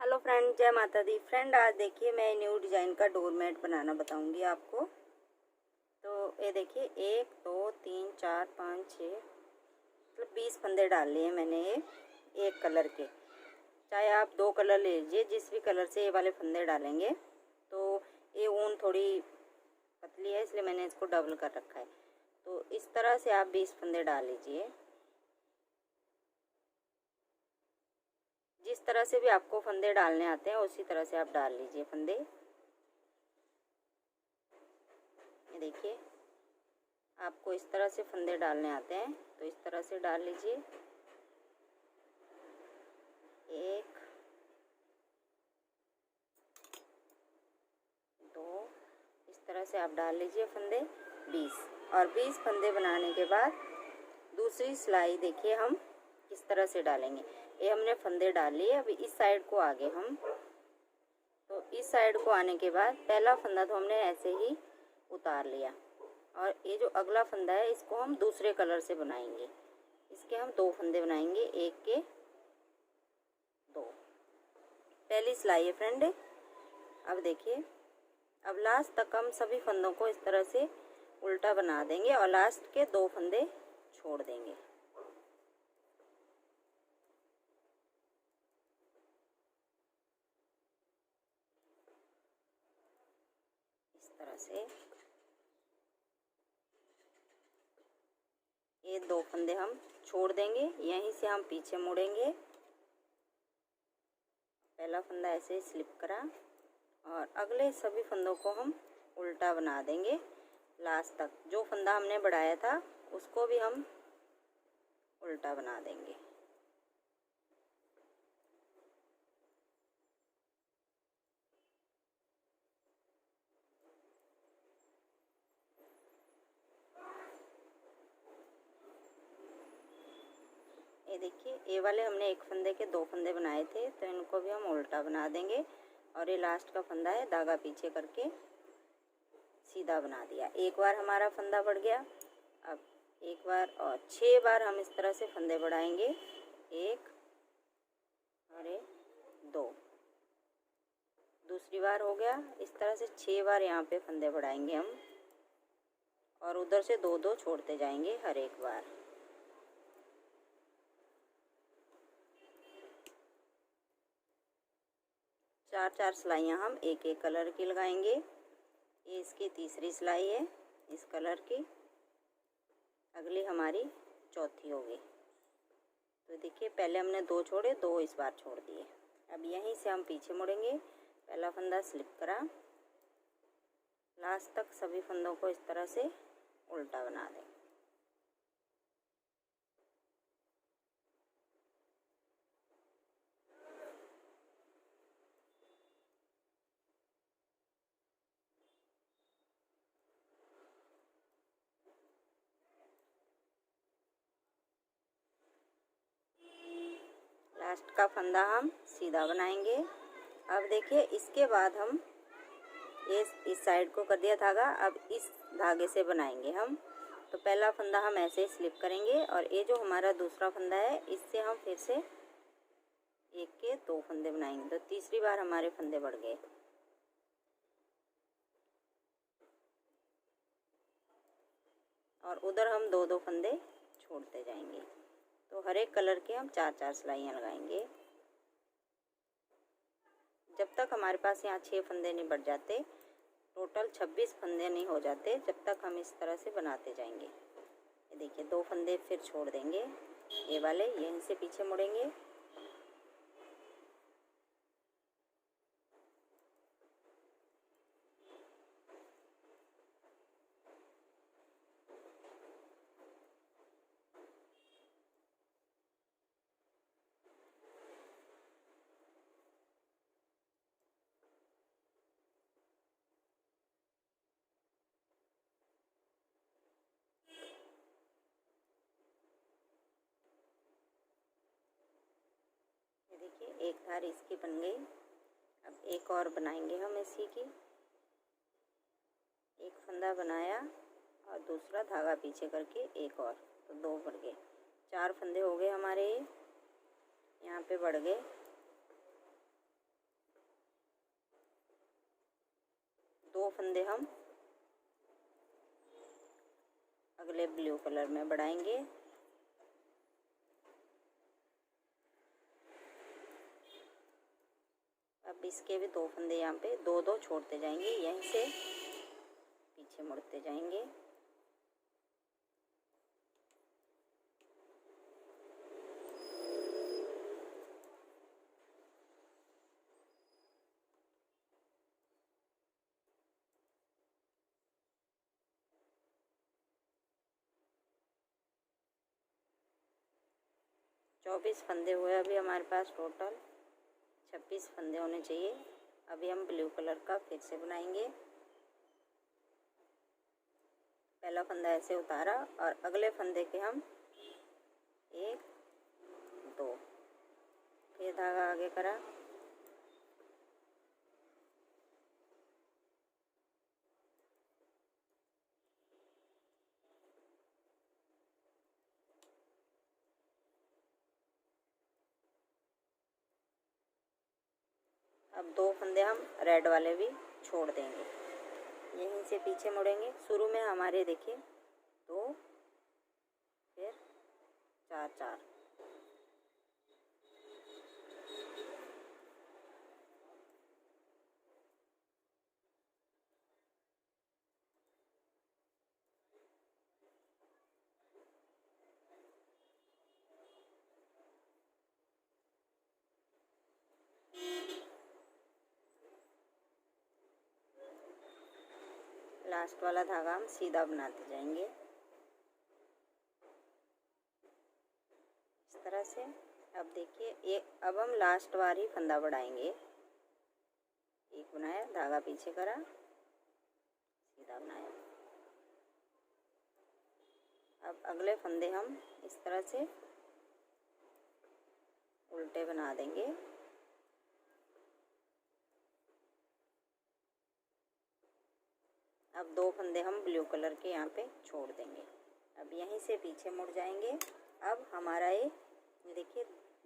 Hello friend, जय माता दी। Friend, आज देखिए मैं न्यू डिज़ाइन का डोरमेट बनाना बताऊंगी आपको। तो ये देखिए 1 2 3 4 5 6 मतलब 20 फंदे डाल लिए मैंने ये एक कलर के। चाहे आप 2 कलर ले लीजिए, जिस भी कलर से ये वाले फंदे डालेंगे। तो ये ऊन थोड़ी पतली है, इसलिए मैंने इसको डबल कर रखा है। तो इस तरह से आप 20 फंदे डाल लीजिए। जिस तरह से भी आपको फंदे डालने आते हैं उसी तरह से आप डाल लीजिए फंदे। ये देखिए आपको इस तरह से फंदे डालने आते हैं तो इस तरह से डाल लीजिए। 1 2 इस तरह से आप डाल लीजिए फंदे 20। और 20 फंदे बनाने के बाद दूसरी सिलाई देखिए हम किस तरह से डालेंगे। ये हमने फंदे डाल लिए, अभी इस साइड को आगे हम। तो इस साइड को आने के बाद पहला फंदा तो हमने ऐसे ही उतार लिया, और ये जो अगला फंदा है इसको हम दूसरे कलर से बनाएंगे। इसके हम 2 फंदे बनाएंगे, 1 के 2। पहली सिलाई है फ्रेंड। अब देखिए, अब लास्ट तक हम सभी फंदों को इस तरह से उल्टा बना देंगे और लास्ट के 2 फंदे छोड़ देंगे। इस तरह से ये 2 फंदे हम छोड़ देंगे, यहीं से हम पीछे मुड़ेंगे। पहला फंदा ऐसे स्लिप करा और अगले सभी फंदों को हम उल्टा बना देंगे लास्ट तक। जो फंदा हमने बढ़ाया था उसको भी हम उल्टा बना देंगे। ये देखिए, ये वाले हमने एक फंदे के 2 फंदे बनाए थे, तो इनको भी हम उल्टा बना देंगे। और ये लास्ट का फंदा है, धागा पीछे करके सीधा बना दिया। एक बार हमारा फंदा बढ़ गया। अब एक बार और 6 बार हम इस तरह से फंदे बढ़ाएंगे। 1 और 2। दूसरी बार हो गया। इस तरह से 6 बार यहाँ पे फंदे बढ़ाएंगे हम, और उधर से 2 छोड़ते जाएंगे हर एक बार। चार सिलाइयाँ हम एक एक कलर की लगाएंगे। ये इसकी तीसरी सिलाई है इस कलर की, अगली हमारी चौथी होगी। तो देखिए, पहले हमने 2 छोड़े, 2 इस बार छोड़ दिए। अब यहीं से हम पीछे मुड़ेंगे। पहला फंदा स्लिप करा, लास्ट तक सभी फंदों को इस तरह से उल्टा बना दें। लास्ट का फंदा हम सीधा बनाएंगे। अब देखिए, इसके बाद हम ये इस साइड को कर दिया धागा, अब इस धागे से बनाएंगे हम। तो पहला फंदा हम ऐसे स्लिप करेंगे, और ये जो हमारा दूसरा फंदा है इससे हम फिर से 1 के 2 फंदे बनाएंगे। तो तीसरी बार हमारे फंदे बढ़ गए। और उधर हम 2 फंदे छोड़ते जाएंगे। तो हर एक कलर के हम 4 सिलाइयाँ लगाएंगे, जब तक हमारे पास यहाँ 6 फंदे नहीं बढ़ जाते। टोटल 26 फंदे नहीं हो जाते, जब तक हम इस तरह से बनाते जाएंगे। ये देखिए, 2 फंदे फिर छोड़ देंगे, ये वाले यहीं से पीछे मुड़ेंगे। देखिए, एक धार इसकी बन गई। अब एक और बनाएंगे हम इसी की। एक फंदा बनाया और दूसरा धागा पीछे करके एक और, तो 2 बढ़ गए। 4 फंदे हो गए हमारे, यहाँ पे बढ़ गए। 2 फंदे हम अगले ब्लू कलर में बढ़ाएंगे। अब इसके भी 2 फंदे यहाँ पे 2-2 छोड़ते जाएंगे, यहीं से पीछे मुड़ते जाएंगे। चौबीस फंदे हुए अभी हमारे पास, टोटल 26 फंदे होने चाहिए। अभी हम ब्लू कलर का फिर से बनाएंगे। पहला फंदा ऐसे उतारा और अगले फंदे के हम 1 2, फिर धागा आगे करा, अब 2 फंदे हम रेड वाले भी छोड़ देंगे, यहीं से पीछे मुड़ेंगे। शुरू में हमारे देखिए 2, फिर 4-4, लास्ट वाला धागा हम सीधा बनाते जाएंगे इस तरह से। अब देखिए अब हम लास्ट बार ही फंदा बढ़ाएंगे। एक बनाया, धागा पीछे करा, सीधा बनाया। अब अगले फंदे हम इस तरह से उल्टे बना देंगे। अब 2 फंदे हम ब्लू कलर के यहाँ पे छोड़ देंगे। अब यहीं से पीछे मुड़ जाएंगे। अब हमारा ये देखिए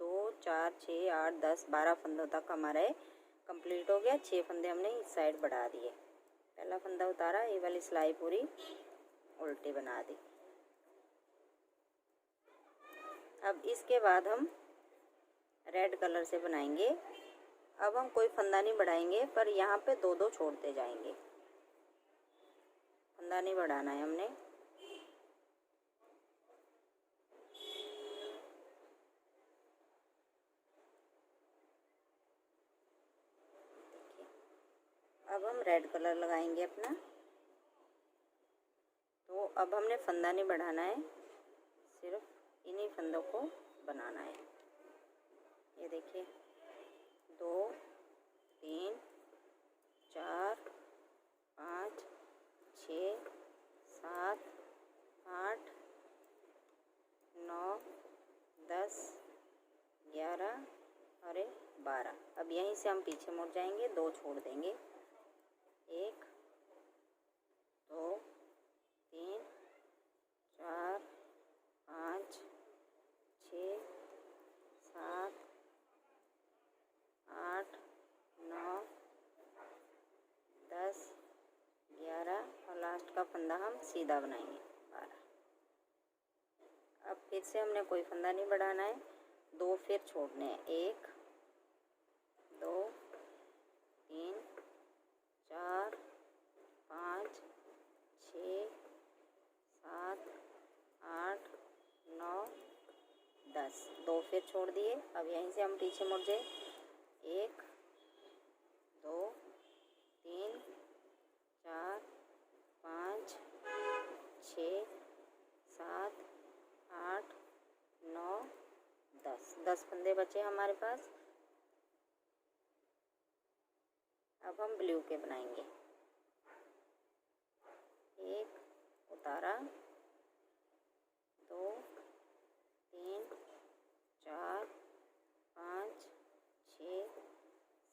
2 4 6 8 10 12 फंदों तक हमारा ये कंप्लीट हो गया। 6 फंदे हमने इस साइड बढ़ा दिए। पहला फंदा उतारा, ये वाली सिलाई पूरी उल्टी बना दी। अब इसके बाद हम रेड कलर से बनाएंगे। अब हम कोई फंदा नहीं बढ़ाएंगे, पर यहाँ पे 2-2 छोड़ते जाएंगे, फंदा नहीं बढ़ाना है हमने। अब हम रेड कलर लगाएंगे अपना। तो अब हमने फंदा नहीं बढ़ाना है, सिर्फ इन्हीं फंदों को बनाना है। ये देखिए 2 3 4 5 6 7 8 9 10 11 और 12। अब यहीं से हम पीछे मुड़ जाएंगे, 2 छोड़ देंगे। 1 2 3 4 5 6 7 8 9 10 11 और लास्ट का फंदा हम सीधा बनाएंगे 12। अब फिर से हमने कोई फंदा नहीं बढ़ाना है, 2 फिर छोड़ने हैं। 1 2 3 4 5 6 7 8 9 10, 2 फिर छोड़ दिए। अब यहीं से हम पीछे मुड़ जाए। 1 2 3 4 5 6 7 8 9 10 फंदे बचे हमारे पास। अब हम ब्लू के बनाएंगे। 1 उतारा, 2 3 4 5 6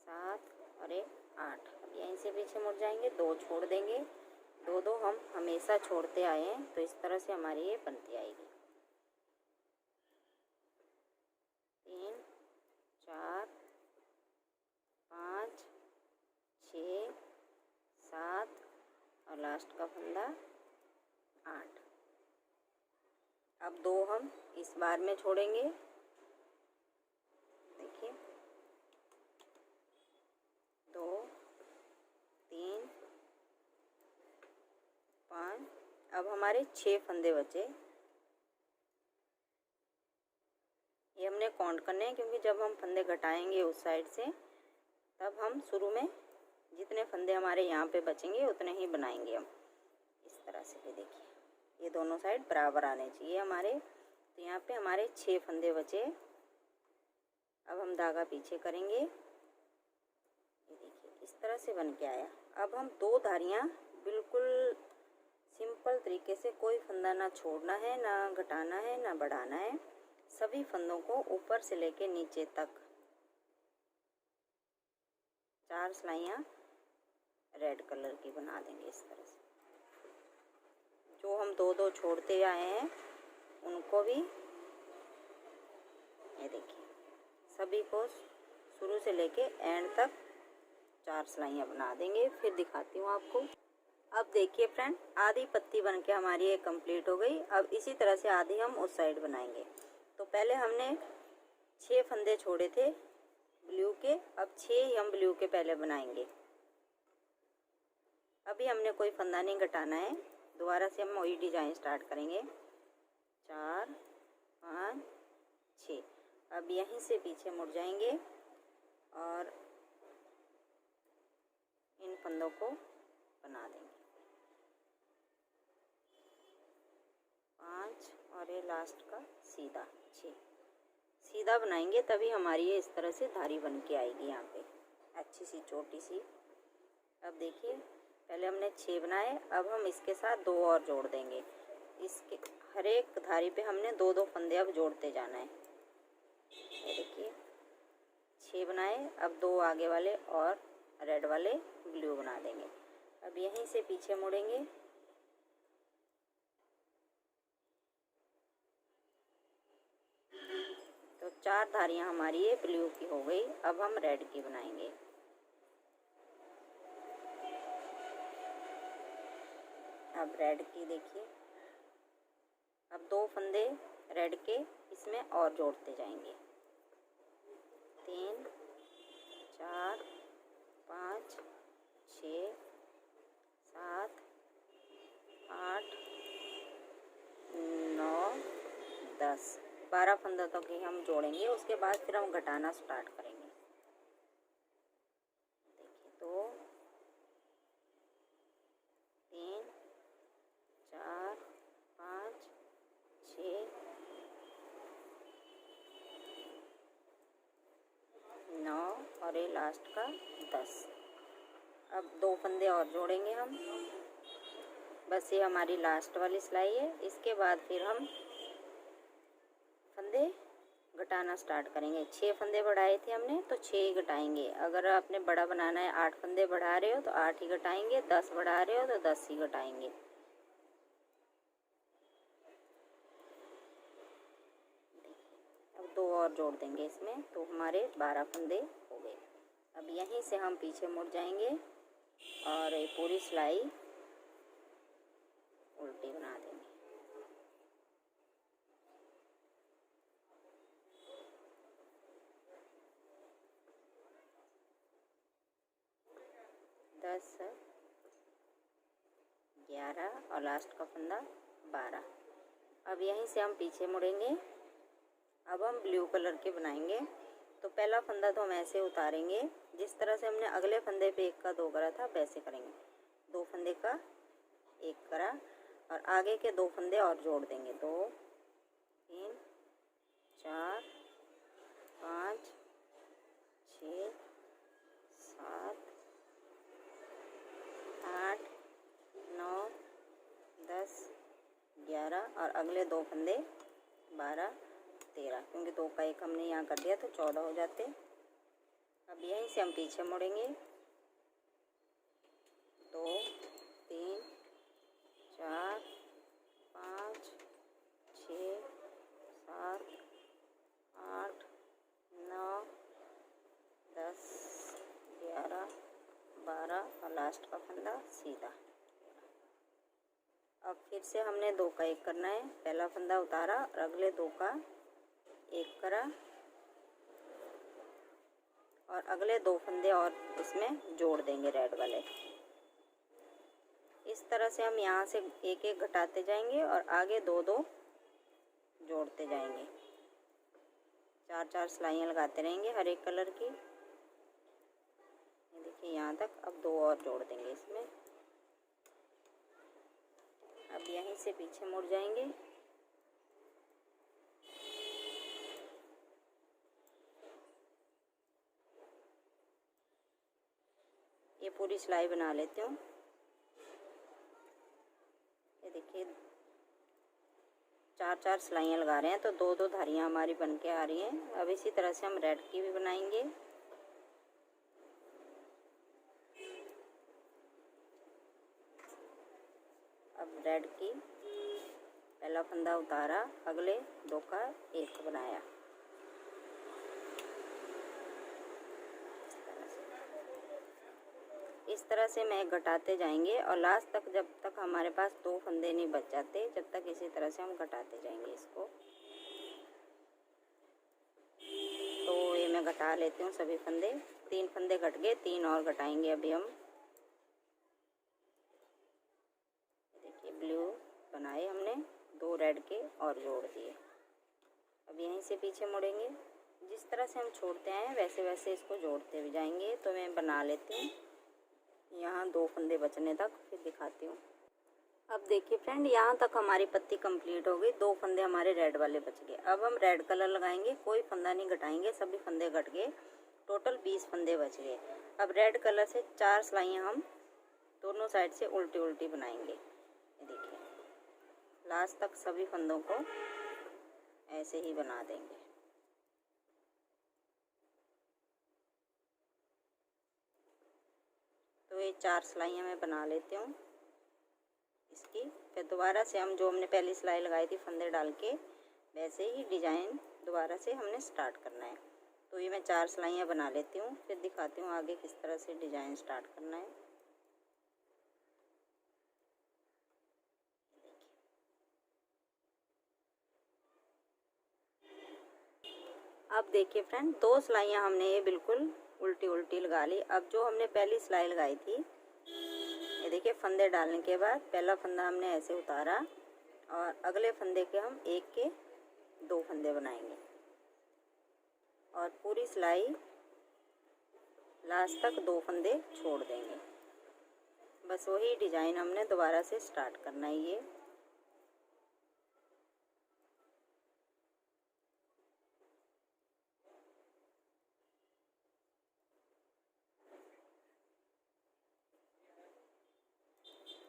7 और 8। अब यहीं से पीछे मुड़ जाएंगे, 2 छोड़ देंगे। 2-2 हम हमेशा छोड़ते आए हैं, तो इस तरह से हमारी ये बनती आएगी। 3 4 5 6 7 लास्ट का फंदा 8। अब 2 हम इस बार में छोड़ेंगे, देखिए 2 3 5। अब हमारे 6 फंदे बचे, ये हमने काउंट करने हैं क्योंकि जब हम फंदे घटाएंगे उस साइड से तब हम शुरू में जितने फंदे हमारे यहाँ पे बचेंगे उतने ही बनाएंगे हम। इस तरह से भी देखिए ये दोनों साइड बराबर आने चाहिए हमारे। तो यहाँ पे हमारे 6 फंदे बचे। अब हम धागा पीछे करेंगे, ये देखिए इस तरह से बन के आया। अब हम 2 धारियाँ बिल्कुल सिंपल तरीके से, कोई फंदा ना छोड़ना है, ना घटाना है, ना बढ़ाना है, सभी फंदों को ऊपर से लेके नीचे तक 4 सिलाइयाँ रेड कलर की बना देंगे इस तरह से। जो हम 2-2 छोड़ते आए हैं उनको भी ये देखिए सभी को शुरू से लेके एंड तक 4 सिलाइयाँ बना देंगे। फिर दिखाती हूँ आपको। अब देखिए फ्रेंड, आधी पत्ती बन के हमारी ये कंप्लीट हो गई। अब इसी तरह से आधी हम उस साइड बनाएंगे। तो पहले हमने 6 फंदे छोड़े थे ब्लू के, अब 6 ही हम ब्लू के पहले बनाएंगे। अभी हमने कोई फंदा नहीं घटाना है, दोबारा से हम वही डिजाइन स्टार्ट करेंगे। 4 5 6। अब यहीं से पीछे मुड़ जाएंगे और इन फंदों को बना देंगे 5 और ये लास्ट का सीधा 6 सीधा बनाएंगे, तभी हमारी ये इस तरह से धारी बन के आएगी यहाँ पे अच्छी सी छोटी सी। अब देखिए पहले हमने 6 बनाए, अब हम इसके साथ 2 और जोड़ देंगे। इसके हर एक धारी पे हमने 2-2 फंदे अब जोड़ते जाना है। ये देखिए 6 बनाए, अब 2 आगे वाले और रेड वाले ब्लू बना देंगे। अब यहीं से पीछे मुड़ेंगे, तो 4 धारियां हमारी ये ब्लू की हो गई। अब हम रेड की बनाएंगे। अब रेड की देखिए, अब 2 फंदे रेड के इसमें और जोड़ते जाएंगे। 3 4 5 6 7 8 9 10 12 फंदों तक ही हम जोड़ेंगे। उसके बाद फिर हम घटाना स्टार्ट करेंगे। देखिए 2 3 4 5 6 9 और ये लास्ट का 10। अब 2 फंदे और जोड़ेंगे हम, बस ये हमारी लास्ट वाली सिलाई है। इसके बाद फिर हम फंदे घटाना स्टार्ट करेंगे। 6 फंदे बढ़ाए थे हमने, तो 6 ही घटाएंगे। अगर आपने बड़ा बनाना है, 8 फंदे बढ़ा रहे हो तो 8 ही घटाएंगे, 10 बढ़ा रहे हो तो 10 ही घटाएंगे। अब 2 और जोड़ देंगे इसमें, तो हमारे 12 फंदे हो गए। अब यहीं से हम पीछे मुड़ जाएंगे और ये पूरी सिलाई उल्टी बना देंगे। दस 11 और लास्ट का फंदा 12। अब यहीं से हम पीछे मुड़ेंगे। अब हम ब्लू कलर के बनाएंगे। तो पहला फंदा तो हम ऐसे उतारेंगे, जिस तरह से हमने अगले फंदे पे 1 का 2 करा था वैसे करेंगे। 2 फंदे का 1 करा और आगे के 2 फंदे और जोड़ देंगे। 2 3 4 5 6 7 8 9 10 11 और अगले 2 फंदे 12 13, क्योंकि 2 का 1 हमने यहाँ कर दिया तो 14 हो जाते। अब यहीं से हम पीछे मुड़ेंगे। 2 3 4 5 6 7 8 9 10 11 12 और लास्ट का फंदा सीधा। अब फिर से हमने 2 का 1 करना है। पहला फंदा उतारा और अगले 2 का 1 करा और अगले 2 फंदे और इसमें जोड़ देंगे रेड वाले। इस तरह से हम यहाँ से एक एक घटाते जाएंगे और आगे 2-2 जोड़ते जाएंगे। 4-4 सिलाइयाँ लगाते रहेंगे हर एक कलर की। ये देखिए यहाँ तक। अब 2 और जोड़ देंगे इसमें। अब यहीं से पीछे मुड़ जाएंगे। ये पूरी सिलाई बना लेती हूँ। ये देखिए 4-4 सिलाइयाँ लगा रहे हैं तो 2-2 धारियाँ हमारी बन के आ रही हैं। अब इसी तरह से हम रेड की भी बनाएंगे। अब रेड की पहला फंदा उतारा, अगले 2 का 1 बनाया। इस तरह से मैं घटाते जाएंगे और लास्ट तक जब तक हमारे पास 2 फंदे नहीं बच जाते जब तक इसी तरह से हम घटाते जाएंगे इसको। तो ये मैं घटा लेती हूँ सभी फंदे। 3 फंदे घट गए, 3 और घटाएंगे अभी हम। देखिए ब्लू बनाए हमने, 2 रेड के और जोड़ दिए। अब यहीं से पीछे मुड़ेंगे। जिस तरह से हम छोड़ते हैं वैसे वैसे इसको जोड़ते भी जाएंगे। तो मैं बना लेती हूँ यहाँ 2 फंदे बचने तक, फिर दिखाती हूँ। अब देखिए फ्रेंड, यहाँ तक हमारी पत्ती कंप्लीट हो गई। 2 फंदे हमारे रेड वाले बच गए। अब हम रेड कलर लगाएंगे, कोई फंदा नहीं घटाएंगे, सभी फंदे घट गए। टोटल 20 फंदे बच गए। अब रेड कलर से 4 सिलाइयाँ हम दोनों साइड से उल्टी उल्टी बनाएंगे। ये देखिए लास्ट तक सभी फंदों को ऐसे ही बना देंगे। तो ये 4 सिलाइयाँ मैं बना लेती हूँ इसकी। फिर दोबारा से हम जो हमने पहली सिलाई लगाई थी फंदे डाल के, वैसे ही डिजाइन दोबारा से हमने स्टार्ट करना है। तो ये मैं 4 सिलाइयाँ बना लेती हूँ, फिर दिखाती हूँ आगे किस तरह से डिजाइन स्टार्ट करना है। अब देखिए फ्रेंड, 2 सिलाइयाँ हमने ये बिल्कुल उल्टी उल्टी लगा ली। अब जो हमने पहली सिलाई लगाई थी, ये देखिए फंदे डालने के बाद पहला फंदा हमने ऐसे उतारा और अगले फंदे के हम 1 के 2 फंदे बनाएंगे और पूरी सिलाई लास्ट तक 2 फंदे छोड़ देंगे। बस वही डिजाइन हमने दोबारा से स्टार्ट करना है।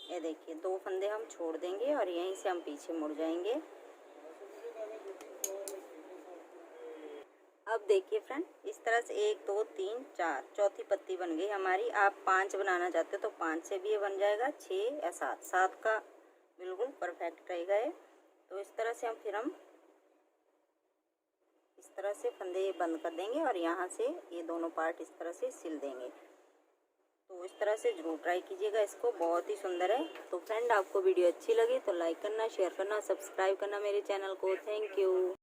ये देखिए 2 फंदे हम छोड़ देंगे और यहीं से हम पीछे मुड़ जाएंगे। अब देखिए फ्रेंड, इस तरह से 1 2 3 4 चौथी पत्ती बन गई हमारी। आप 5 बनाना चाहते हो तो 5 से भी ये बन जाएगा, 6 या 7 का बिल्कुल परफेक्ट रहेगा ये। तो इस तरह से हम इस तरह से फंदे बंद कर देंगे और यहाँ से ये दोनों पार्ट इस तरह से सिल देंगे। तो इस तरह से जरूर ट्राई कीजिएगा इसको, बहुत ही सुंदर है। तो फ्रेंड, आपको वीडियो अच्छी लगी तो लाइक करना, शेयर करना, सब्सक्राइब करना मेरे चैनल को। Thank you.